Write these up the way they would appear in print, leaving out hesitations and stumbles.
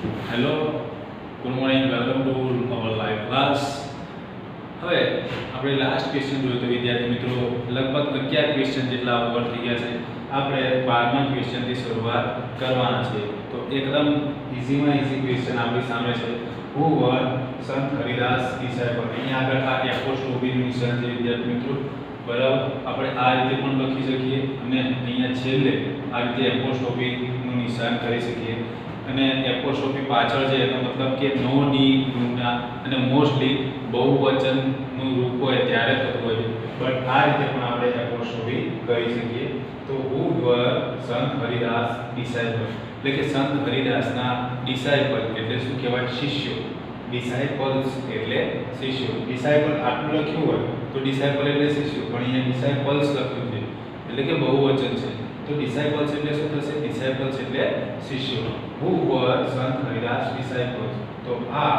Hello, good morning, welcome to our live class. હવે આપણે last question જોયું તો વિદ્યાર્થી મિત્રો લગભગ 11 ક્વેશ્ચન જેટલા ઓવર થઈ ગયા છે. આપણે 12મા ક્વેશ્ચનથી શરૂઆત કરવાના છે. તો એકદમ ઇઝીમાં ઇઝી ક્વેશ્ચન આપણી સામે છે. હુ વર સંત હરિદાસ ડિસાઇપલ. અહીંયા આગળ આ એપોસ્ટ્રોફીનું નિશાન છે વિદ્યાર્થી મિત્રો. બરાબર, આપણે આ રીતે પણ લખી શકીએ અને અહીંયા છેલ્લે આ રીતે એપોસ્ટ્રોફીનું નિશાન કરી શકીએ. અને એપોસ્ટ્રોફી પાછળ છે એનો મતલબ કે નો ની નુના અને મોસ્ટલી બહુવચનનું રૂપ હોય ત્યારે થતું હોય છે. બટ આ રીતે પણ આપણે એપોસ્ટ્રોફી કરી શકીએ. તો હુ વર સંત હરિદાસ ડિસાઇપલ, એટલે કે સંત હરિદાસના ડિસાઇપલ એટલે શું કહેવાય? શિષ્યો. ડિસાઇપલ્સ એટલે શિષ્યો. ડિસાઇપલ આટલું લખ્યું હોય તો ડિસાઇપલ એટલે શિષ્યો, પણ અહીંયા ડિસાઇપલ્સ લખ્યું છે એટલે કે બહુવચન છે. તો ડિસાઇપલ્સ એટલે શું થશે? ડિસાઇપલ્સ એટલે શિષ્યો. હુ વર સંત હરિદાસ ડિસાઇપલ્સ. તો આ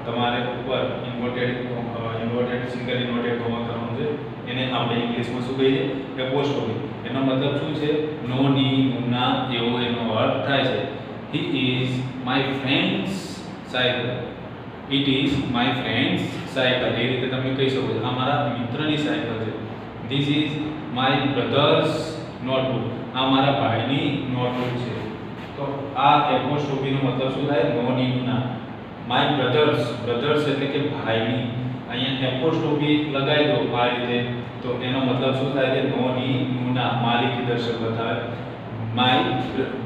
તમારે ઉપર ઇન્વર્ટેડ સિંગલ ઇન્વર્ટેડ કોમા કરવાનું છે. એને આપણે ઇંગ્લિશમાં શું કહીએ? એપોસ્ટ્રોફી. એનો મતલબ શું છે? નો ની નુના એવો એનો અર્થ થાય છે. He is my friend's cycle. It is my friend's cycle. એ રીતે તમે કહી શકો છો આ મારા મિત્રની સાયકલ છે. This is my brothers notebook. આ મારા ભાઈની નોટબુક છે. તો આ એપોસ્ટ્રોફીનો મતલબ શું થાય? નો ની નુના. માય બ્રધર્સ એટલે કે ભાઈની. અહીંયા એપોસ્ટ્રોફી લગાવી દો આ રીતે તો એનો મતલબ શું થાય? કે નો ની નુના માલિકી દર્શક બતાવે. માય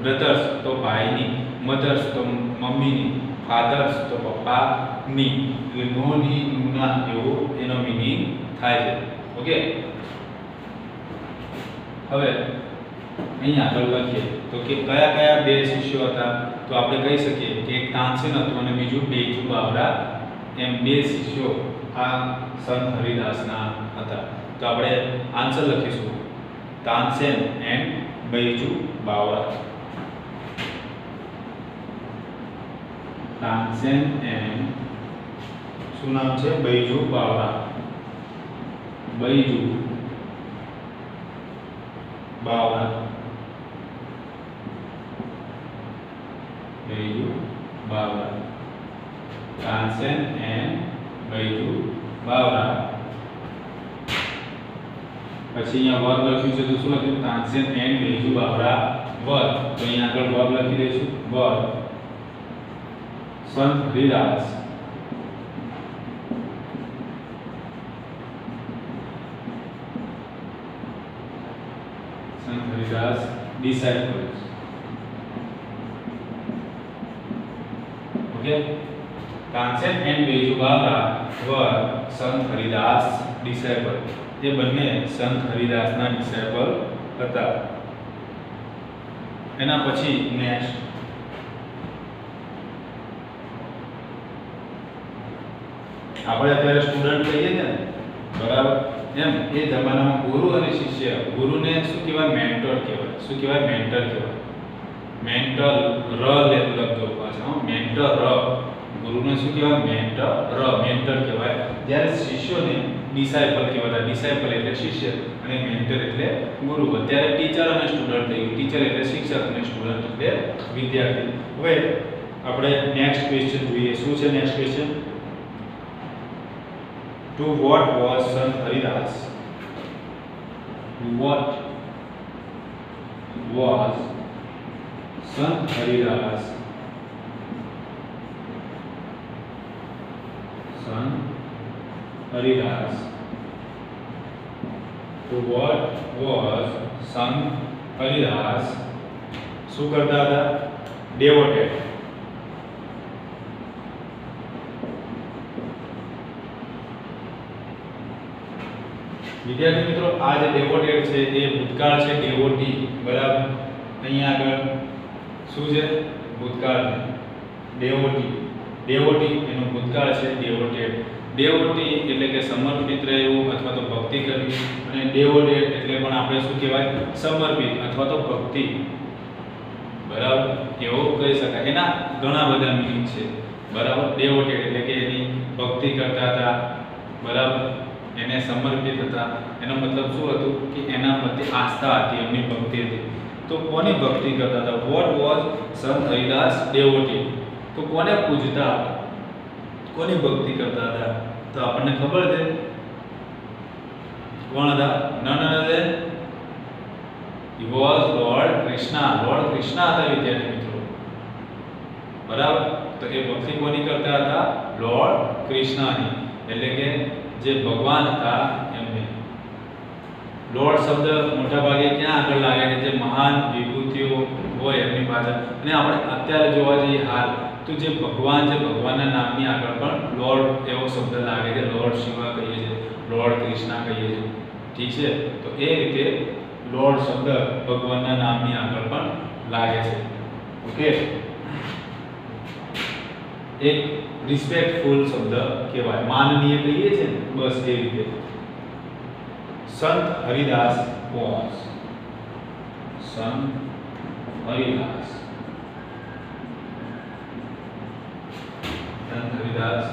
બ્રધર્સ તો ભાઈની, મધર્સ તો મમ્મીની, ફાધર્સ તો પપ્પાની. એટલે નો ની નુના એવો એનો મીનિંગ થાય છે. ઓકે, હવે અહીંયા આગળ લખીએ તો કે કયા કયા બે શિષ્યો હતા? તો આપણે કહી શકીએ કે એક તાનસેન હતું અને બીજું બેઈજુ બાવરા. એમ બે શિષ્યો આ સંત હરિદાસના હતા. તો આપણે આન્સર લખીશું તાનસેન એન્ડ બેઈજુ બાવરા. તાનસેન એન્ડ શું નામ છે? બેઈજુ બાવરા. બેઈજુ બાવરા. બેઈજુ બાવરા. તાનસેન એન્ડ બેઈજુ બાવરા. પછી અહીંયા વર્બ લખ્યું છે તો શું લખ્યું? Tansen and Baiju Bawra verb. તો અહીંયા આગળ વર્બ લખી દઈશું. Verb Sant Haridas disciples. Okay, Tansen and Baiju Bawra were Sant Haridas disciple. એ બંને સંત હરિદાસના ડિસાઇપલ હતા. એના પછી નેક્સ્ટ આપણે અત્યારે સ્ટુડન્ટ કહીએ ને, બરાબર, એમ એ જમાનામાં ગુરુ અને શિષ્ય. ગુરુને શું કહેવાય? મેન્ટર કહેવાય. શું કહેવાય? મેન્ટર કહેવાય. મેન્ટર ર લખજો પાછા. મેન્ટર ર. ગુરુને શું કહેવાય? મેન્ટર કહેવાય. જ્યારે શિષ્યોને ડિસાઇપલ કહેવાય. ડિસાઇપલ એટલે શિષ્ય અને મેન્ટર એટલે ગુરુ. અત્યારે ટીચર અને સ્ટુડન્ટ થઈ ગયું. ટીચર એટલે શિક્ષક અને સ્ટુડન્ટ એટલે વિદ્યાર્થી. હવે આપણે નેક્સ્ટ ક્વેશ્ચન જોઈએ. શું છે next question? To what was Sant Haridas? What was Sant Haridas? Sant Haridas. To what was Sant Haridas? શું કરતા હતા? Devoted. વિદ્યાર્થી મિત્રો આ જે ડેવોટેડ છે એ ભૂતકાળ છે. ડેવોટી, બરાબર. અહીંયા આગળ શું છે? ભૂતકાળ છે. ડેવોટી એનું ભૂતકાળ છે. ડેવોટી એટલે કે સમર્પિત રહેવું અથવા તો ભક્તિ કરવી. અને ડેવોટેડ એટલે પણ આપણે શું કહેવાય? સમર્પિત અથવા તો ભક્તિ, બરાબર, એવો કહી શકાય. એના ઘણા બધા મીનિંગ છે, બરાબર. ડેવોટેડ એટલે કે એની ભક્તિ કરતા હતા, બરાબર, એને સમર્પિત હતા. એનો મતલબ શું હતું? કે એના પ્રત્યે આસ્થા હતી, એમની ભક્તિ હતી. તો કોની ભક્તિ કરતા હતા? વોટ વોઝ સંત હરિદાસ ડેવોટી? તો કોને પૂજતા હતા, કોની ભક્તિ કરતા હતા? તો આપણને ખબર છે કોણ હતા? None other he was Lord Krishna. Lord Krishna હતા વિદ્યાર્થી મિત્રો, બરાબર. તો એ ભક્તિ કોની કરતા હતા? લોર્ડ કૃષ્ણની, એટલે કે જે ભગવાન હતા એમને. લોર્ડ શબ્દ મોટા ભાગે ક્યાં આગળ લાગે છે? જે મહાન વિભૂતિઓ હોય એમની પાછળ. અને આપણે અત્યારે જોવા જઈએ હાલ તો જે ભગવાન છે, ભગવાનના નામની આગળ પણ લોર્ડ એવો શબ્દ લાગે છે. લોર્ડ શિવા કહીએ છીએ, લોર્ડ કૃષ્ણ કહીએ છીએ, ઠીક છે. તો એ રીતે લોર્ડ શબ્દ ભગવાનના નામની આગળ પણ લાગે છે. ઓકે, એક રિસ્પેક્ટફુલ શબ્દ કહેવાય, માનનીય કહીએ છે ને, બસ એ રીતે. સંત હરિદાસ was, સંત હરિદાસ, સંત હરિદાસ,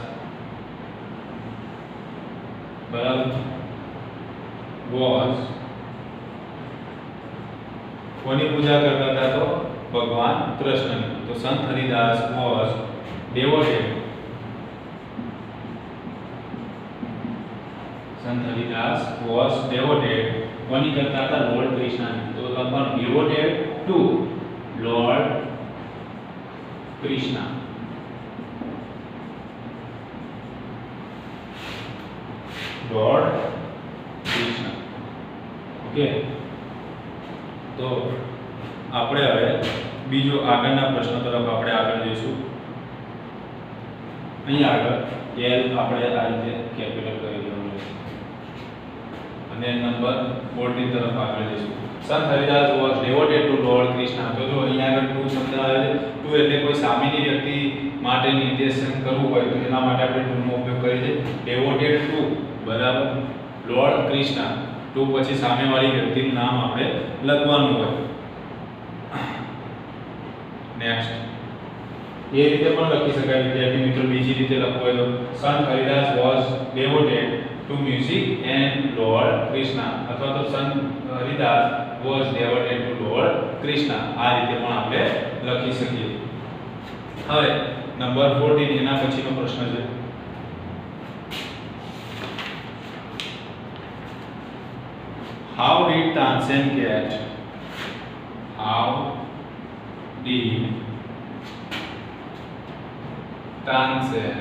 બરાબર, was કોની પૂજા કરતા હતા? તો ભગવાન કૃષ્ણની. તો સંત હરિદાસ was devoted, સંત હરિદાસ was devoted કોની કરતા હતા? લોર્ડ કૃષ્ણની. તો લખવાનું devoted to Lord Krishna. Lord Krishna. Okay, તો આપણે હવે બીજો આગળના પ્રશ્ન તરફ આપણે આગળ જઈશું. અહીં આગળ એલ આપણે આ રીતે કેપિટલ કરી દેવાનું છે અને નંબર 14 તરફ આગળ જઈશું. સંત Haridas was devoted to Lord Krishna. તો જો અહીં આગળ ટુ શબ્દ આવે છે. ટુ એટલે કોઈ સામેની વ્યક્તિ માટે નિર્દેશન કરવું હોય તો એના માટે આપણે ટુ નો ઉપયોગ કરીએ છીએ. devoted to, બરાબર, લોર્ડ કૃષ્ણ. ટુ પછી સામેવાળી વ્યક્તિનું નામ આપણે લખવાનું હોય. નેક્સ્ટ એ રીતે પણ લખી શકાય વિદ્યાર્થી મિત્રો. બીજી રીતે લખવું હોય તો સંત Haridas was devoted to music and Lord Krishna, અથવા તો સંત Haridas was devoted to Lord Krishna. આ રીતે પણ આપણે લખી શકીએ. હવે નંબર 14 એના પછીનો પ્રશ્ન છે. How did Tansen get? How did Tansen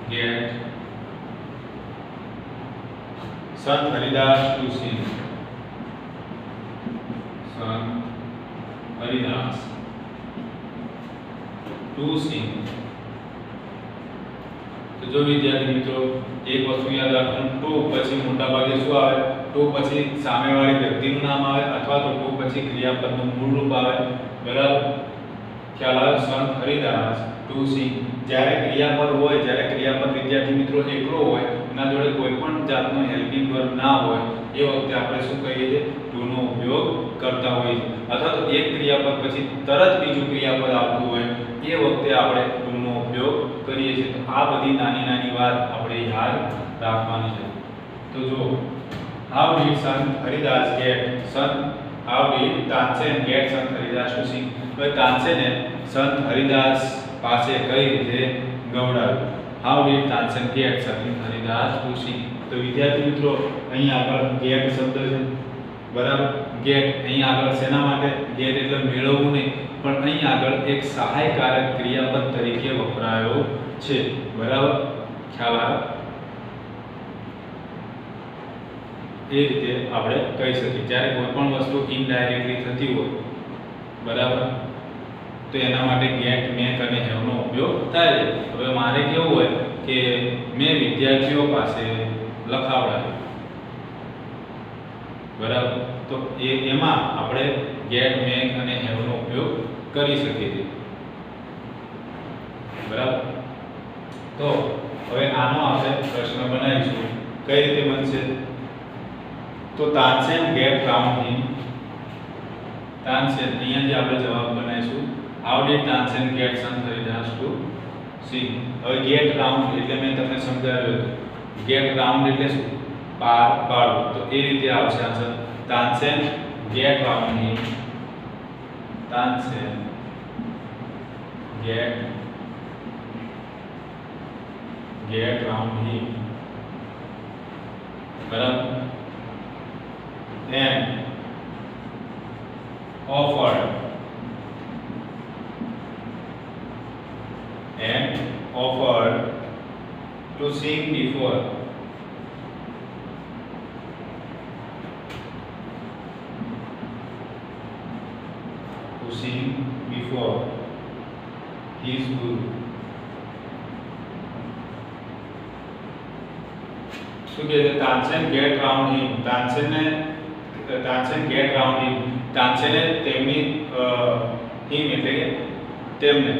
get Sant Haridas to sing? Sant Haridas to sing. તો જો વિદ્યાર્થી મિત્રો એક વસ્તુ યાદ રાખવાનું, ટુ પછી મોટા ભાગે શું આવે? ટુ પછી સામેવાળી વ્યક્તિનું નામ આવે અથવા તો ટુ પછી ક્રિયાપદનું મૂળ રૂપ આવે, બરાબર. ખ્યાલ આવે? સંત હરિદાસ ટુ સિંગ. જ્યારે ક્રિયાપદ હોય, જ્યારે ક્રિયાપદ વિદ્યાર્થી મિત્રો એકલો હોય, એના જોડે કોઈ પણ જાતનો હેલ્પિંગ વર્બ ના હોય, એ વખતે આપણે શું કહીએ છીએ? ટુ નો ઉપયોગ કરતા હોઈએ છીએ. અથવા તો એક ક્રિયાપદ પછી તરત બીજું ક્રિયાપદ આવતું હોય, એ વખતે આપણે ટુ નો ઉપયોગ કરીએ છીએ. તો આ બધી નાની નાની વાત આપણે યાદ રાખવાની છે. તો જો how did Sant Haridas get how did Tansen get Sant Haridas to sing? તો તાનસેને સંત હરિદાસ પાસે કઈ રીતે ગવડાવ્યું? how did Tansen get Sant Haridas to sing? તો વિદ્યાર્થી મિત્રો અહીં આગળ get શબ્દ છે, બરાબર. get અહીં આગળ શેના માટે? get એટલે મેળવવું નહીં, પણ અહીં આગળ એક સહાયકારક ક્રિયાપદ તરીકે વપરાયો છે, બરાબર. ખ્યાલ આવે? એ રીતે આપણે કહી શકીએ જ્યારે કોઈ પણ વસ્તુ ઇનડાયરેક્ટલી થતી હોય, બરાબર, તો એના માટે ગેટ, મેક અને હેવ નો ઉપયોગ થાય છે. હવે મારે કેવું હોય કે મેં વિદ્યાર્થીઓ પાસે લખાવડાવ્યું, બરાબર, તો એમાં આપણે ગેટ, મેક અને હેવ નો ઉપયોગ કરી શકીએ છીએ, બરાબર. તો હવે આનો આપણે પ્રશ્ન બનાવીશું. કઈ રીતે બનશે? તો Tansen get round him. Tansen અહીંયાથી આપણે જવાબ બનાવીશું. How did Tansen get Sant Haridas to sing? હવે ગેટ રાઉન્ડ એટલે મેં તમને સમજાવ્યું હતું. ગેટ રાઉન્ડ એટલે શું? પાર પાડવું. તો એ રીતે આવશે answer. Tansen get round him. Tansen get round him, બરાબર, and offered to sing before his guru. શું કહે છે? Tansen get round him, Tansen get round him, તાનસેને તેમની him એટલે કે તેમને,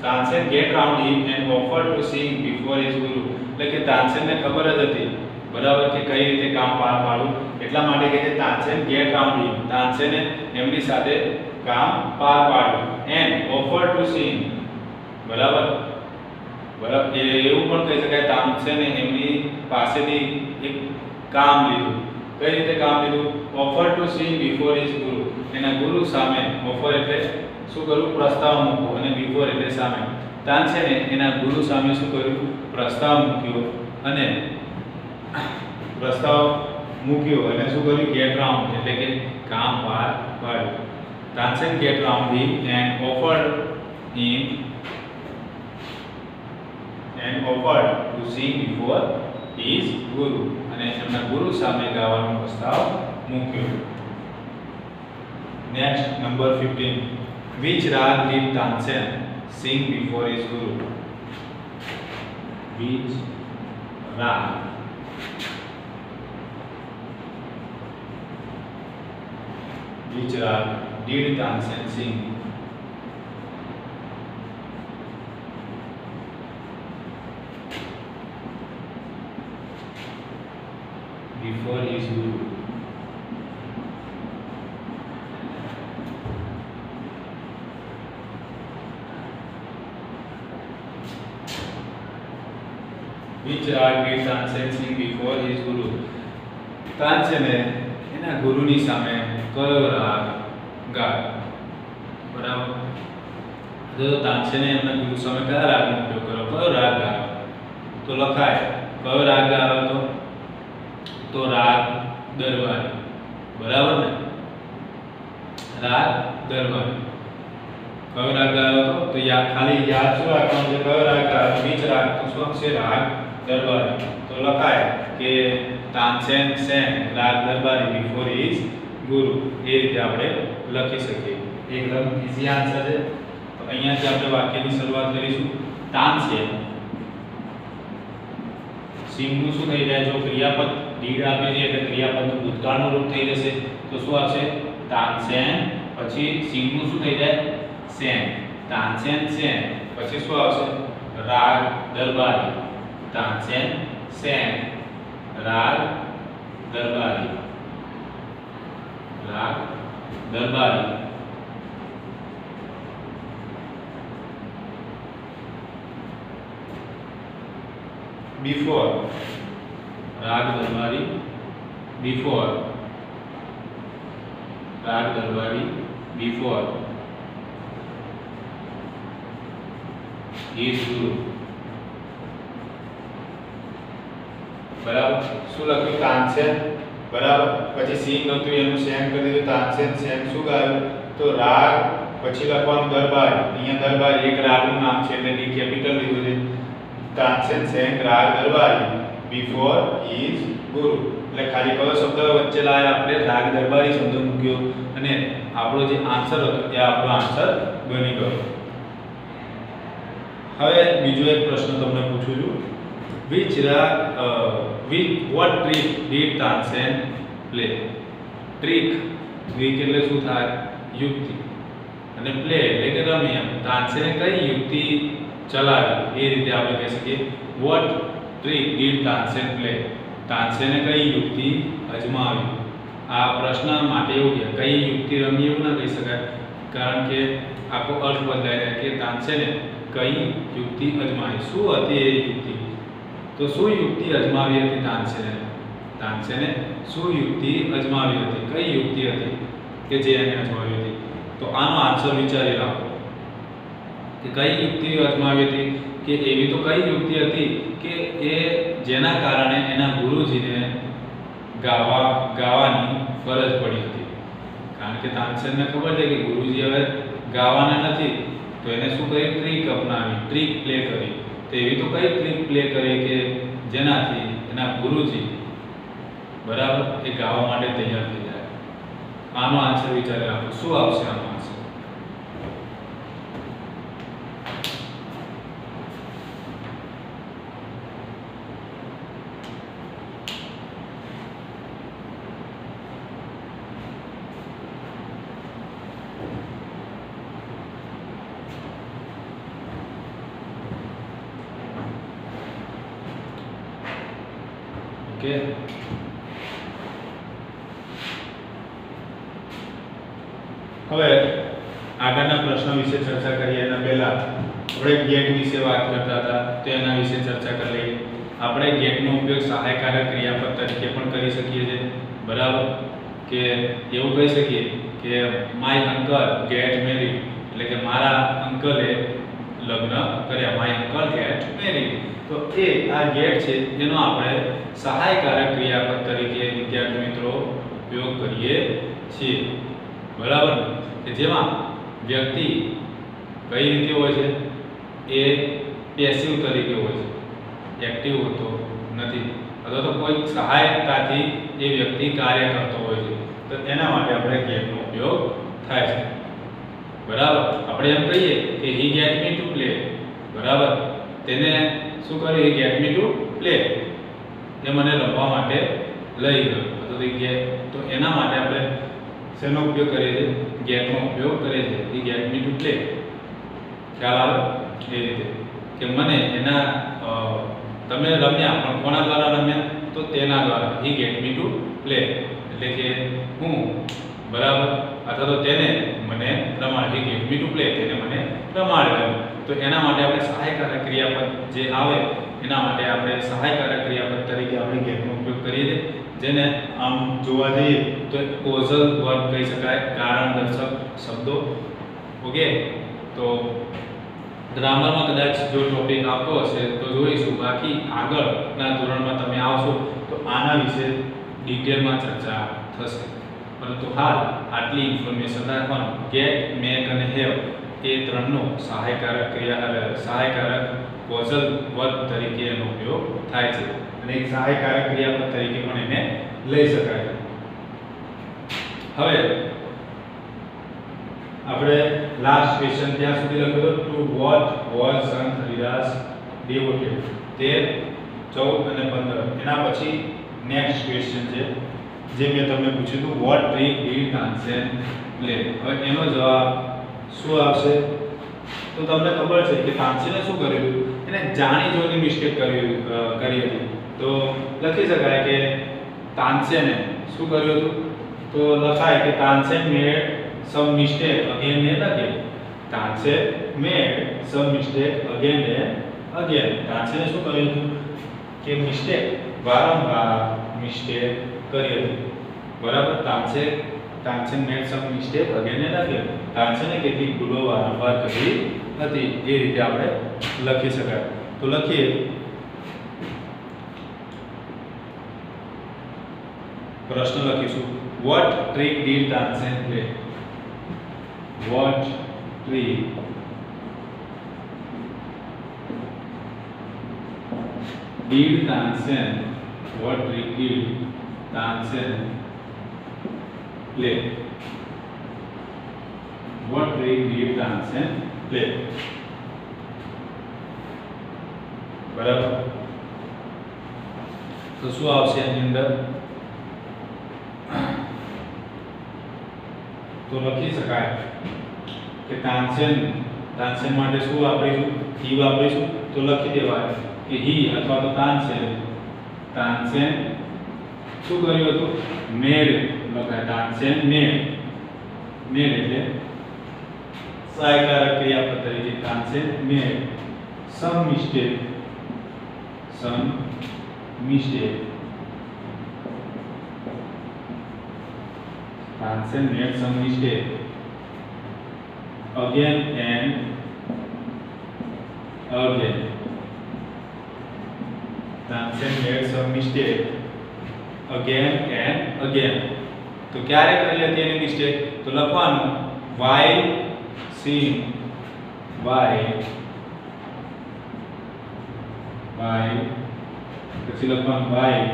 Tansen get round him and offered to sing before his guru, એટલે કે તાનસેનને ખબર જ હતી, બરાબર, કે કઈ રીતે કામ પાર પાડવું, એટલા માટે કહે છે તાનસેન get round him, તાનસેને એમની સાથે કામ પાર પાડ્યું, and offered to sing, બરાબર, એવું પણ કહી શકાય તાનસેને એમની પાસેથી એક કામ લીધું. કઈ રીતે કામ લીધું? Offer to sing before his ગુરુ, એના ગુરુ સામે. ઓફર એટલે શું કર્યું? પ્રસ્તાવ મૂક્યો, અને બિફોર એટલે સામે. તાનસેને એના ગુરુ સામે શું કર્યું? પ્રસ્તાવ મૂક્યો, અને શું કર્યું? ગેટ રાઉન્ડ એટલે કે કામ પાર પાડ્યું. Tansen get round him and offered to sing before his guru, અને એમના ગુરુ સામે ગાવાનો પ્રસ્તાવ મૂક્યો. Next number 15. Which rag did Tansen sing before his guru? Which rag did Tansen sing before his guru? Which rag did Tansen sing before his guru? તાનસેને એના ગુરુની સામે કયો રાગ ગાયો? બરાબર, તો તાનસેને એમના ગુરુ સામે કયા રાગનો ઉપયોગ કર્યો? કયો રાગ ગાયો? તો લખાય કયો રાગ ગાયો હતો? તો રાગ દરબારી, બરાબર ને? રાગ દરબારી. કયો રાગ ગાયો હતો? તો ખાલી યાદ શું રાખવાનું છે? કયો રાગ ગાયો? બીચ રાગ. તો શું છે? રાગ દરબારી. તો લખાય કે તાનસેન sang રાગ દરબારી બિફોર હિઝ ગુરુ. એ રીતે આપણે લખી શકીએ. એકદમ ઈઝી આન્સર છે. તો અહીંયાથી આપણે વાક્યની શરૂઆત કરીશું. તાનસેન, સિંગનું શું થઈ જાય? જો ક્રિયાપદ ડીડ આપે છે એટલે ક્રિયાપદનું ભૂતકાળનું રૂપ થઈ જશે. તો શું આવશે? તાનસેન, પછી સિંગનું શું થઈ જાય? સેન. તાનસેન સેન, પછી શું આવશે? રાગ દરબારી. તાનસેન સેન રાગ દરબારી. રાગ દરબારી. before રાગ દરબારી. before રાગ દરબારી. before his guru. બરાબર, શું લખ્યું? તાનસેન, બરાબર, પછી સિંગ હતું એનું સેન કરી દીધું. તાનસેન સેન શું ગાયું? તો રાગ, પછી લખવાનું દરબારી. અહીંયા દરબારી એક રાગનું નામ છે એટલે ડી કેપિટલ લીધું છે. તાનસેન સેન રાગ દરબારી બિફોર હિઝ ગુરુ, એટલે ખાલી કયો શબ્દ વચ્ચે લાયા? આપણે રાગ દરબારી શબ્દ મૂક્યો, અને આપણો જે આન્સર હતો એ આપણો આન્સર બની ગયો. હવે બીજો એક પ્રશ્ન તમને પૂછું છું. what trick did Tansen play? trick એટલે શું થાય? યુક્તિ, અને પ્લે એટલે કે રમી. એમ તાનસેને કઈ યુક્તિ ચલાવી? એ રીતે આપણે કહી શકીએ what trick did Tansen play? તાનસેને કઈ યુક્તિ અજમાવી? આ પ્રશ્ન માટે એવું કે કઈ યુક્તિ રમી એવું ના કહી શકાય, કારણ કે આખો અર્થ બદલાઈ જાય કે તાનસેને કઈ યુક્તિ અજમાવી. શું હતી એ યુક્તિ? તો શું યુક્તિ અજમાવી હતી તાનસેને? તાનસેને શું યુક્તિ અજમાવી હતી? કઈ યુક્તિ હતી કે જે એને અજમાવી હતી? તો આનો આન્સર વિચારી રાખો એ કઈ યુક્તિ અજમાવી હતી કે એવી તો કઈ યુક્તિ હતી કે એ જેના કારણે એના ગુરુજીને ગાવાની ફરજ પડી હતી, કારણ કે તાનસેનને ખબર છે કે ગુરુજી હવે ગાવાના નથી, તો એને શું કરી, ટ્રીક અપનાવી, ટ્રીક પ્લે કરી. તો એવી તો કઈ ટ્રીક પ્લે કરી કે જેનાથી એના ગુરુજી બરાબર એ ગાવા માટે તૈયાર થઈ જાય. આનો આન્સર વિચારી રાખો, શું આવશે આનો આન્સર? ઓકે, હવે આગળના પ્રશ્ન વિશે ચર્ચા કરીએ એના પહેલા આપણે ગેટ વિશે વાત કરતા હતા, તો એના વિશે ચર્ચા કરી લઈએ. આપણે ગેટનો ઉપયોગ સહાયકારક ક્રિયાપદ તરીકે પણ કરી શકીએ છીએ, બરાબર, કે એવું કહી શકીએ કે માય અંકલ ગેટ મેરીડ, એટલે કે મારા અંકલે લગ્ન કર્યા, માય અંકલ ગેટ મેરીડ. તો એ આ ગેટ છે એનો આપણે સહાયકારક ક્રિયાપદ તરીકે વિદ્યાર્થી મિત્રો ઉપયોગ કરીએ છીએ, બરાબર, કે જેમાં વ્યક્તિ કઈ રીતે હોય છે, એ પેસિવ તરીકે હોય છે, એક્ટિવ હોતો નથી, અથવા તો કોઈ સહાયતાથી એ વ્યક્તિ કાર્ય કરતો હોય છે, તો એના માટે આપણે ગેટનો ઉપયોગ થાય છે, બરાબર. આપણે એમ કહીએ કે હી ગેટ મી ટુ પ્લે, બરાબર, તેને શું કર્યું, હી ગેટ મી ટુ પ્લે, એ મને રમવા માટે લઈ ગયો, તો એના માટે આપણે શેનો ઉપયોગ કરીએ છીએ, ગેટનો ઉપયોગ કરીએ છીએ. હી ગેટ મી ટુ પ્લે, ખ્યાલ આવે એ રીતે કે મને એના તમે રમ્યા, પણ કોના દ્વારા રમ્યા, તો તેના દ્વારા, હી ગેટ મી ટુ પ્લે, એટલે કે હું, બરાબર, અથવા તો તેને મને રમાડ, હી ગેટ મી ટુ પ્લે, તેને મને રમાડ્યો. તો એના માટે આપણે સહાયકારક ક્રિયાપદ જે આવે એના માટે આપણે સહાયકારક ક્રિયાપદ તરીકે આપણે ગેટનો ઉપયોગ કરીએ છીએ, જેને આમ જોવા જઈએ તો કોઝલ વર્બ કહી શકાય, કારણ દર્શક શબ્દો. ઓકે, તો ગ્રામરમાં કદાચ જો ટોપિક આવતો હશે તો જોઈશું, બાકી આગળના ધોરણમાં તમે આવશો તો આના વિશે ડિટેલમાં ચર્ચા થશે. પરંતુ હાલ આટલી ઇન્ફોર્મેશન રાખવાનું, ગેટ, મેક અને હેવ એ ત્રણનો સહાયકારક કોઝલ વર્બ તરીકે એનો ઉપયોગ થાય છે, અને એક સહાયકારક ક્રિયાપદ તરીકે પણ એને લઈ શકાય. હવે આપણે લાસ્ટ ક્વેશ્ચન ત્યાં સુધી લખ્યો હતો, ટુ વોટ વોઝ સંત હરિદાસ ડિવોટેડ, 13, 14 અને 15. એના પછી નેક્સ્ટ ક્વેશ્ચન છે જે મેં તમને પૂછ્યું હતું, what trick did Tansen play. હવે એનો જવાબ શું આવશે? તો તમને ખબર છે કે તાનસેને શું કર્યું, એને જાણી જોઈને મિસ્ટેક કરી હતી. તો લખી શકાય કે તાનસેને શું કર્યું હતું, તો લખાય કે તાનસેન મેડ some mistake again and again. Tansen made some mistake again and again. તાનસેને શું કર્યું હતું કે મિસ્ટેક, વારંવાર મિસ્ટેક કરી હતી, બરાબર. Tansen made some mistake again and again. તાનસેને કેટલીક ભૂલો વારંવાર કરી હતી, એ રીતે આપણે લખી શકાય. તો લખીએ, પ્રશ્ન લખીશું, what trick did Tansen play? What trick did Tansen? What trick did Tansen play? What trick did Tansen play? બરાબર. તો શું આવશે એની અંદર? તો લખી શકાય કે તાનસેન માટે શું વાપરીશું, હી વાપરીશું. તો લખી દેવાય કે હી અથવા તો તાનસેન શું કર્યું હતું, મેડ લખાય, તાનસેન મેડ એટલે સહાયકારક ક્રિયાપદ તરીકે તાનસેન મેડ some mistake Tansen made some mistake again and again. Tansen made some mistake again and again. તો ક્યારે કરી હતી એની મિસ્ટેક? તો લખવાનું while seeing, પછી લખવાનું while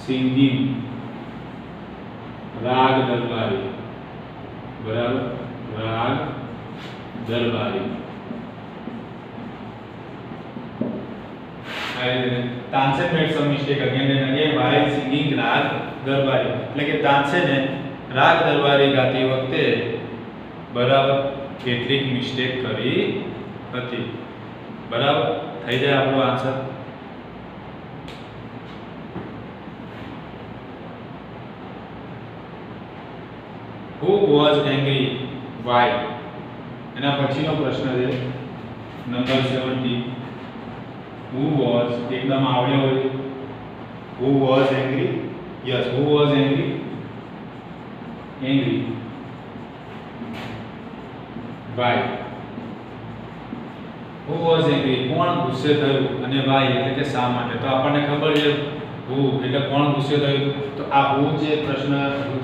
singing રાગ દરબારી, બરાબર, raag Darbari. Tansen made some mistake again and again while singing રાગ દરબારી, એટલે કે તાનસેને રાગ દરબારી ગાતી વખતે બરાબર કેટલીક મિસ્ટેક કરી હતી. બરાબર, થઈ જાય આપણો answer. Who was angry? Why? એના પછીનો પ્રશ્ન છે નંબર 70. Who was, એકદમ આવડે હોય. Who was angry? Yes, who was angry? Angry. Why? Who was angry? કોણ ગુસ્સે થયું અને why એટલે કે શા માટે. તો આપણને ખબર છે who એટલે કોણ ગુસ્સે થયું. તો આ who જે પ્રશ્ન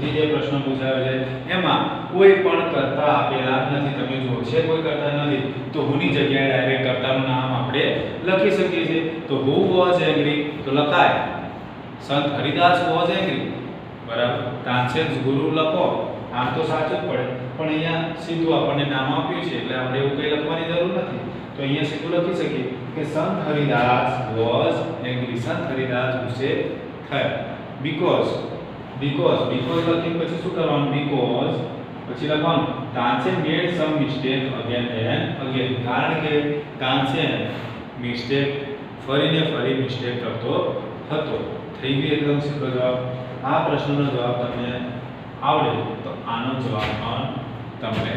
થી જે પ્રશ્ન પૂછાયો છે એમાં કોઈ પણ કર્તા આપેલા નથી. તમે જુઓ છે કોઈ કર્તા નથી તો who ની જગ્યાએ ડાયરેક્ટ કર્તાનું નામ આપણે લખી શકીએ છીએ. તો who was angry તો લખાય સંત હરિદાસ was angry, બરાબર. તાનસેન ગુરુ લખો આમ તો સાચું જ પડે, પણ અહીંયા સીધું આપણને નામ આપ્યું છે એટલે આપણે એવું કંઈ લખવાની જરૂર નથી. તો અહીંયા સીધું લખી શકીએ કે સંત હરિદાસ was angry, સંત હરિદાસ ગુસ્સે થયા. because લખીને પછી શું કરવાનું? because પછી લખવાનું Tansen made some mistake again and again, કારણ કે તાનસેન મિસ્ટેક ફરીને ફરી મિસ્ટેક કરતો હતો. થઈ ગયું એકદમ સીધો જવાબ. આ પ્રશ્નનો જવાબ તમને આવડે તો આનો જવાબ પણ તમને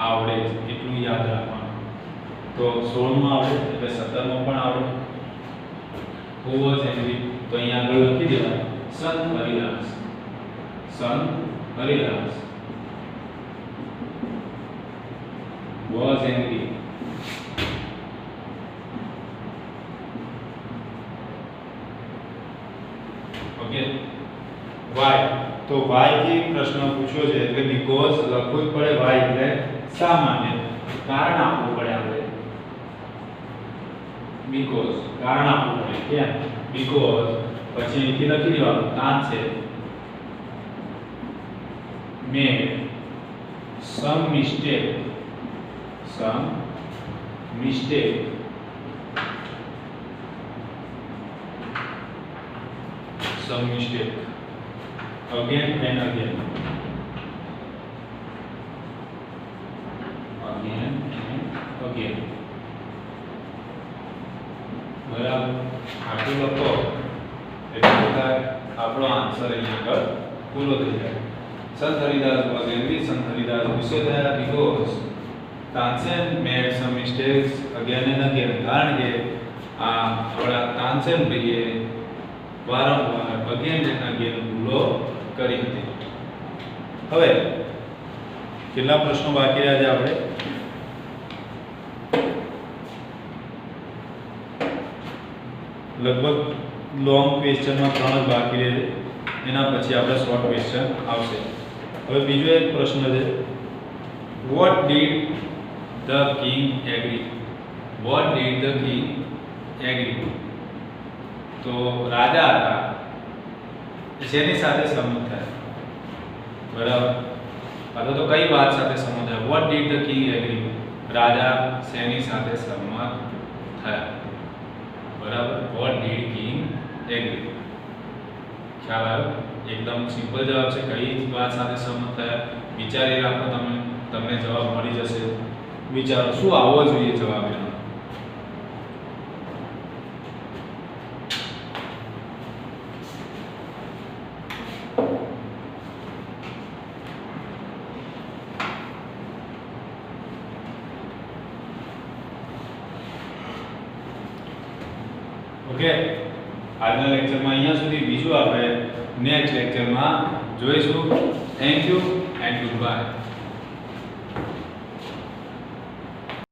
આવડે એટલું યાદ રાખવાનું. તો 16 માં આવડે એટલે 17 માં પણ આવડે. Who was angry તો અહીંયા આગળ લખી દેવાનું સંત Haridas was angry. Okay. why તો why થી પ્રશ્ન પૂછ્યો છે એટલે because લખવું જ પડે. why એટલે શા માટે, કારણ આપવું પડે આપણે. because કારણ આપવું પડે. કેમ? because પછી અહીંથી લખી દેવાનું Tansen made some mistake again and again. બરાબર, આટલું લખો એટલે આપણો આન્સર અહીંયા આગળ પૂરો થઈ જાય. સંત હરિદાસ was angry, સંત હરિદાસ ગુસ્સે થયા because Tansen made some mistakes again and again, કારણ કે આ આપણા તાનસેન ભાઈએ વારંવાર again and again ભૂલો કરી હતી. હવે કેટલા પ્રશ્નો બાકી રહ્યા છે આપણે? લગભગ લોંગ ક્વેશ્ચનમાં 3 જ બાકી રહે છે, એના પછી આપણે શોર્ટ ક્વેશ્ચન આવશે. હવે બીજો એક પ્રશ્ન છે, what did the king agree? તો રાજા હતા જેની સાથે સંમત થયા. બરાબર, અથવા તો કઈ વાત સાથે સંમત થયા? what did the king agree? રાજા શેની સાથે સંમત થયા? બરાબર, what did king agree? ખ્યાલ આવ્યો? એકદમ સિમ્પલ જવાબ છે. કઈ વાત સાથે સંમત થયા વિચારી રાખો તમે, તમને જવાબ મળી જશે. વિચારો શું આવવો જોઈએ જવાબ એનો. ઓકે, આજના લેક્ચરમાં અહીંયા સુધી. બીજું આપણે નેક્સ્ટ લેક્ચરમાં જોઈશું. Thank you and good bye.